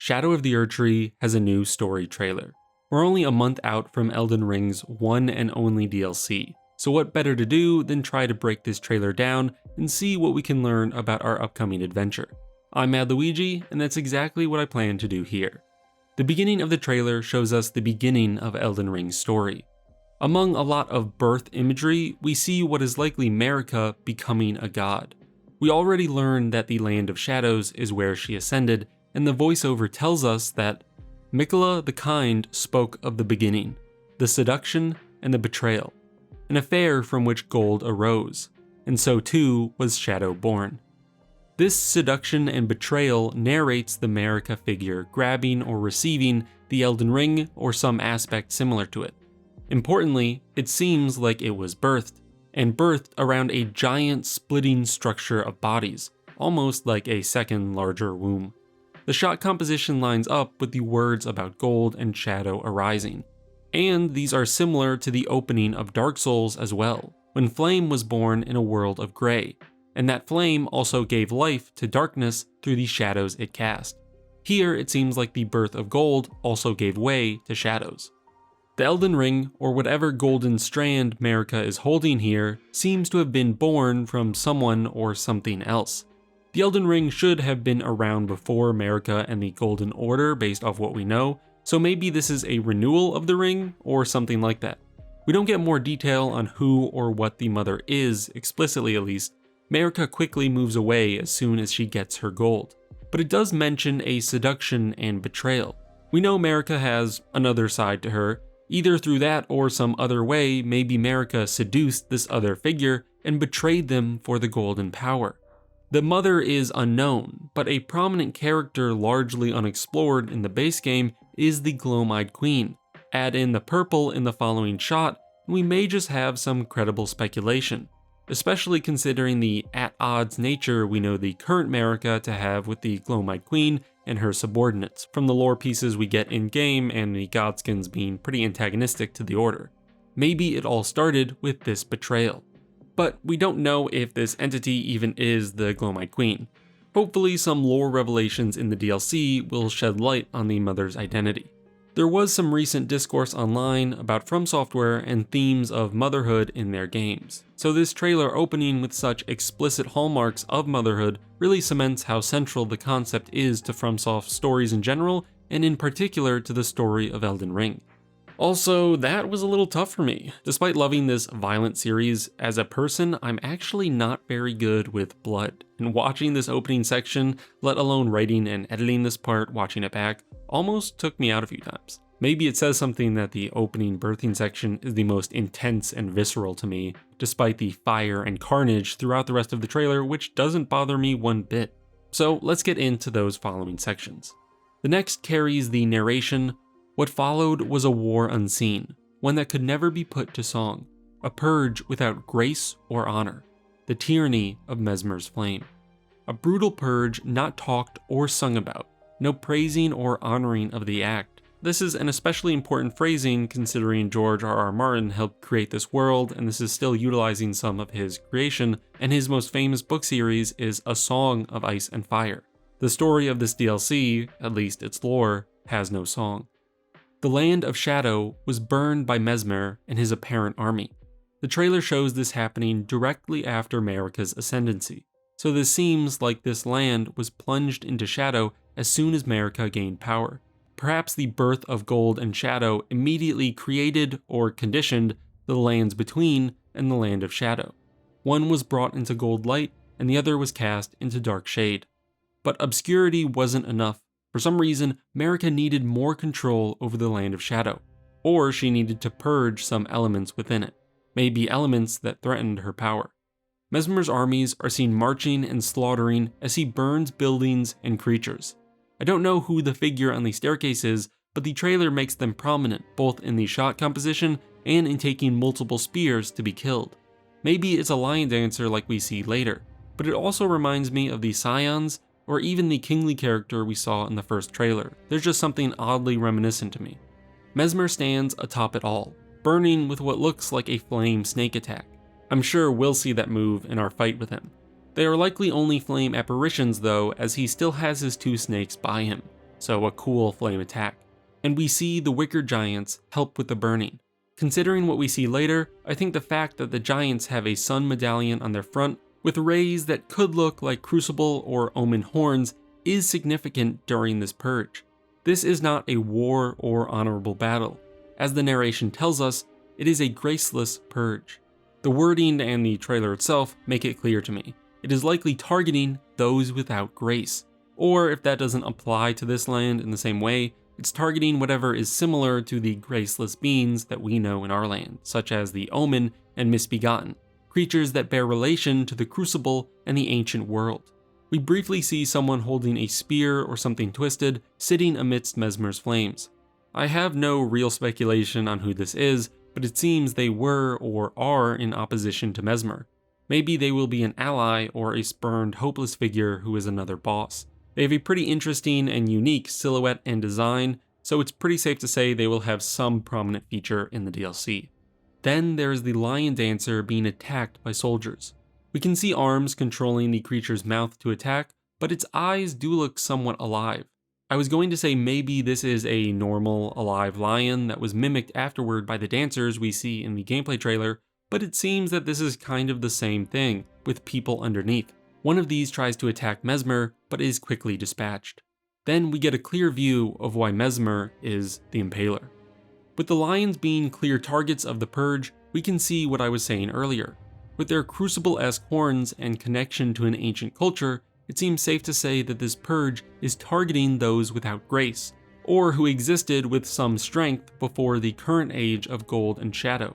Shadow of the Erdtree has a new story trailer. We're only a month out from Elden Ring's one and only DLC, so what better to do than try to break this trailer down and see what we can learn about our upcoming adventure. I'm Mad Luigi, and that's exactly what I plan to do here. The beginning of the trailer shows us the beginning of Elden Ring's story. Among a lot of birth imagery, we see what is likely Marika becoming a god. We already learned that the Land of Shadows is where she ascended, and the voiceover tells us that Miquella the Kind spoke of the beginning, the seduction, and the betrayal, an affair from which gold arose, and so too was Shadow born. This seduction and betrayal narrates the Marika figure grabbing or receiving the Elden Ring or some aspect similar to it. Importantly, it seems like it was birthed, and birthed around a giant splitting structure of bodies, almost like a second larger womb. The shot composition lines up with the words about gold and shadow arising, and these are similar to the opening of Dark Souls as well, when flame was born in a world of gray, and that flame also gave life to darkness through the shadows it cast. Here it seems like the birth of gold also gave way to shadows. The Elden Ring, or whatever golden strand Marika is holding here, seems to have been born from someone or something else. The Elden Ring should have been around before Marika and the Golden Order based off what we know, so maybe this is a renewal of the ring or something like that. We don't get more detail on who or what the mother is, explicitly at least. Marika quickly moves away as soon as she gets her gold, but it does mention a seduction and betrayal. We know Marika has another side to her. Either through that or some other way, maybe Marika seduced this other figure and betrayed them for the golden power. The mother is unknown, but a prominent character largely unexplored in the base game is the Gloam-Eyed Queen. Add in the purple in the following shot, and we may just have some credible speculation, especially considering the at-odds nature we know the current Marika to have with the Gloam-Eyed Queen and her subordinates, from the lore pieces we get in-game and the Godskins being pretty antagonistic to the Order. Maybe it all started with this betrayal. But we don't know if this entity even is the Gloam-Eyed Queen. Hopefully some lore revelations in the DLC will shed light on the mother's identity. There was some recent discourse online about From Software and themes of motherhood in their games, so this trailer opening with such explicit hallmarks of motherhood really cements how central the concept is to FromSoft's stories in general, and in particular to the story of Elden Ring. Also, that was a little tough for me. Despite loving this violent series, as a person, I'm actually not very good with blood, and watching this opening section, let alone writing and editing this part, watching it back, almost took me out a few times. Maybe it says something that the opening birthing section is the most intense and visceral to me, despite the fire and carnage throughout the rest of the trailer, which doesn't bother me one bit. So let's get into those following sections. The next carries the narration. What followed was a war unseen, one that could never be put to song, a purge without grace or honor, the tyranny of Mesmer's flame. A brutal purge not talked or sung about, no praising or honoring of the act. This is an especially important phrasing considering George R.R. Martin helped create this world, and this is still utilizing some of his creation, and his most famous book series is A Song of Ice and Fire. The story of this DLC, at least its lore, has no song. The Land of Shadow was burned by Mesmer and his apparent army. The trailer shows this happening directly after Marika's ascendancy, so this seems like this land was plunged into shadow as soon as Marika gained power. Perhaps the birth of gold and shadow immediately created or conditioned the lands between and the Land of Shadow. One was brought into gold light and the other was cast into dark shade. But obscurity wasn't enough. For some reason, Marika needed more control over the Land of Shadow, or she needed to purge some elements within it, maybe elements that threatened her power. Mesmer's armies are seen marching and slaughtering as he burns buildings and creatures. I don't know who the figure on the staircase is, but the trailer makes them prominent both in the shot composition and in taking multiple spears to be killed. Maybe it's a lion dancer like we see later, but it also reminds me of the Scions, or even the kingly character we saw in the first trailer. There's just something oddly reminiscent to me. Mesmer stands atop it all, burning with what looks like a flame snake attack. I'm sure we'll see that move in our fight with him. They are likely only flame apparitions though, as he still has his two snakes by him. so a cool flame attack. And we see the wicker giants help with the burning. Considering what we see later, I think the fact that the giants have a sun medallion on their front with rays that could look like crucible or omen horns is significant during this purge. This is not a war or honorable battle. As the narration tells us, it is a graceless purge. The wording and the trailer itself make it clear to me. It is likely targeting those without grace. Or if that doesn't apply to this land in the same way, it's targeting whatever is similar to the graceless beings that we know in our land, such as the Omen and Misbegotten, creatures that bear relation to the Crucible and the ancient world. We briefly see someone holding a spear or something twisted, sitting amidst Mesmer's flames. I have no real speculation on who this is, but it seems they were or are in opposition to Mesmer. Maybe they will be an ally or a spurned, hopeless figure who is another boss. They have a pretty interesting and unique silhouette and design, so it's pretty safe to say they will have some prominent feature in the DLC. Then there is the lion dancer being attacked by soldiers. We can see arms controlling the creature's mouth to attack, but its eyes do look somewhat alive. I was going to say maybe this is a normal, alive lion that was mimicked afterward by the dancers we see in the gameplay trailer, but it seems that this is kind of the same thing, with people underneath. One of these tries to attack Mesmer, but is quickly dispatched. Then we get a clear view of why Mesmer is the Impaler. With the lions being clear targets of the purge, we can see what I was saying earlier. With their crucible-esque horns and connection to an ancient culture, it seems safe to say that this purge is targeting those without grace, or who existed with some strength before the current age of gold and shadow.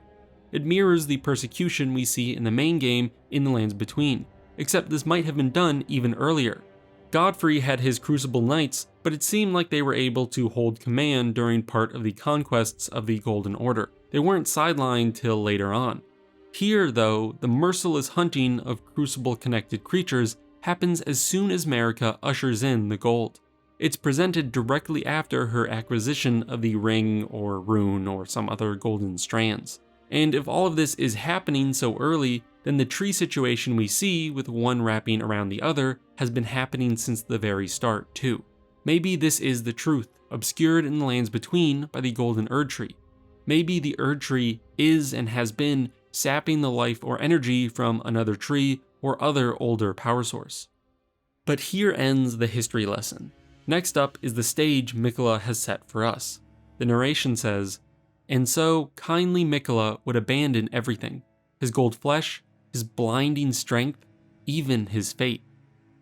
It mirrors the persecution we see in the main game in the Lands Between, except this might have been done even earlier. Godfrey had his Crucible Knights, but it seemed like they were able to hold command during part of the conquests of the Golden Order. They weren't sidelined till later on. Here, though, the merciless hunting of Crucible-connected creatures happens as soon as Marika ushers in the gold. It's presented directly after her acquisition of the ring or rune or some other golden strands. And if all of this is happening so early, then the tree situation we see with one wrapping around the other has been happening since the very start too. Maybe this is the truth, obscured in the Lands Between by the golden Erdtree. Maybe the Erdtree is and has been sapping the life or energy from another tree or other older power source. But here ends the history lesson. Next up is the stage Miquella has set for us. The narration says, "And so kindly Miquella would abandon everything, his gold flesh, his blinding strength, even his fate."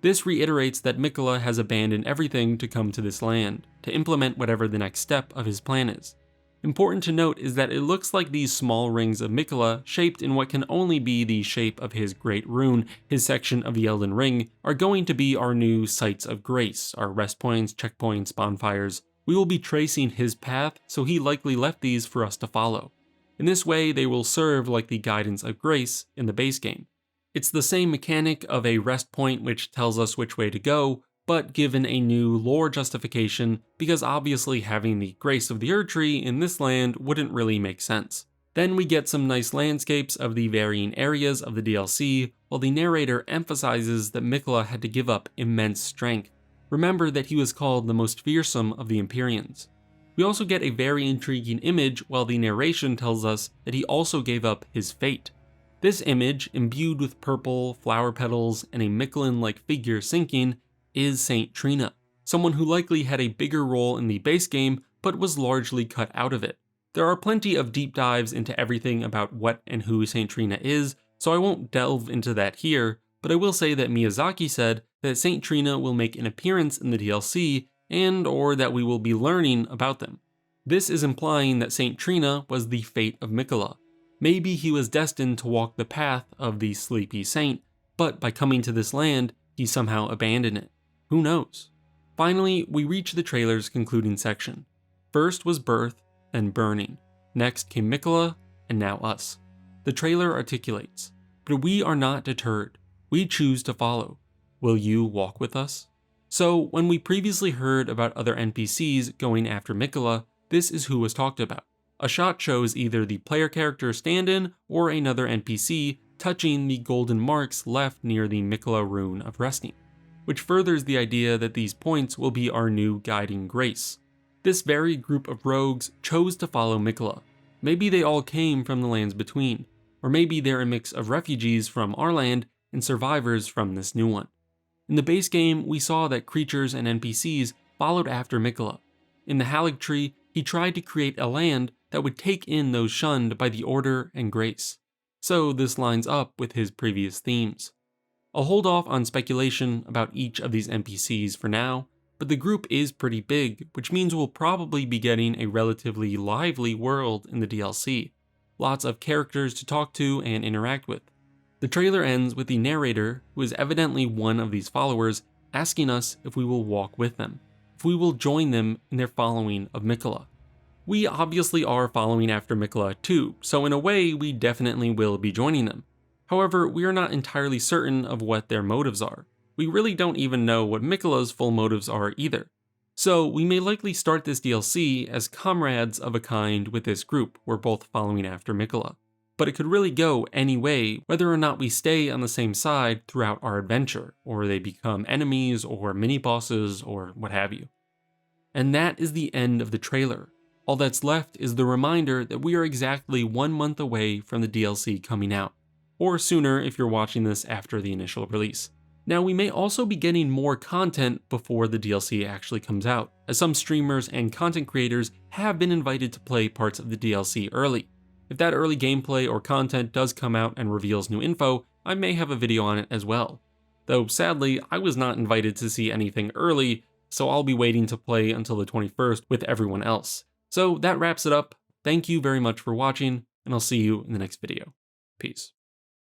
This reiterates that Miquella has abandoned everything to come to this land, to implement whatever the next step of his plan is. Important to note is that it looks like these small rings of Miquella, shaped in what can only be the shape of his great rune, his section of the Elden Ring, are going to be our new sites of grace, our rest points, checkpoints, bonfires. We will be tracing his path, so he likely left these for us to follow. In this way, they will serve like the guidance of grace in the base game. It's the same mechanic of a rest point which tells us which way to go, but given a new lore justification, because obviously having the grace of the Erdtree in this land wouldn't really make sense. Then we get some nice landscapes of the varying areas of the DLC, while the narrator emphasizes that Miquella had to give up immense strength. Remember that he was called the most fearsome of the Empyreans. We also get a very intriguing image while the narration tells us that he also gave up his fate. This image, imbued with purple, flower petals, and a Miquellan-like figure sinking, is Saint Trina, someone who likely had a bigger role in the base game, but was largely cut out of it. There are plenty of deep dives into everything about what and who Saint Trina is, so I won't delve into that here, but I will say that Miyazaki said that Saint Trina will make an appearance in the DLC, and or that we will be learning about them. This is implying that Saint Trina was the fate of Miquella. Maybe he was destined to walk the path of the sleepy saint, but by coming to this land, he somehow abandoned it. Who knows? Finally, we reach the trailer's concluding section. First was birth, then burning. Next came Miquella, and now us. The trailer articulates, but we are not deterred. We choose to follow. Will you walk with us? So, when we previously heard about other NPCs going after Miquella, this is who was talked about. A shot shows either the player character stand-in or another NPC touching the golden marks left near the Miquella rune of resting, which furthers the idea that these points will be our new guiding grace. This varied group of rogues chose to follow Miquella. Maybe they all came from the lands between, or maybe they're a mix of refugees from our land and survivors from this new one. In the base game, we saw that creatures and NPCs followed after Miquella. In the Erdtree, he tried to create a land that would take in those shunned by the Order and Grace. So this lines up with his previous themes. I'll hold off on speculation about each of these NPCs for now, but the group is pretty big, which means we'll probably be getting a relatively lively world in the DLC. Lots of characters to talk to and interact with. The trailer ends with the narrator, who is evidently one of these followers, asking us if we will walk with them, if we will join them in their following of Miquella. We obviously are following after Miquella too, so in a way we definitely will be joining them. However, we are not entirely certain of what their motives are. We really don't even know what Miquella's full motives are either. So we may likely start this DLC as comrades of a kind with this group we're both following after Miquella. But it could really go any way, whether or not we stay on the same side throughout our adventure, or they become enemies or mini-bosses or what have you. And that is the end of the trailer. All that's left is the reminder that we are exactly 1 month away from the DLC coming out, or sooner if you're watching this after the initial release. Now, we may also be getting more content before the DLC actually comes out, as some streamers and content creators have been invited to play parts of the DLC early. If that early gameplay or content does come out and reveals new info, I may have a video on it as well. Though sadly, I was not invited to see anything early, so I'll be waiting to play until the 21st with everyone else. So that wraps it up. Thank you very much for watching, and I'll see you in the next video. Peace.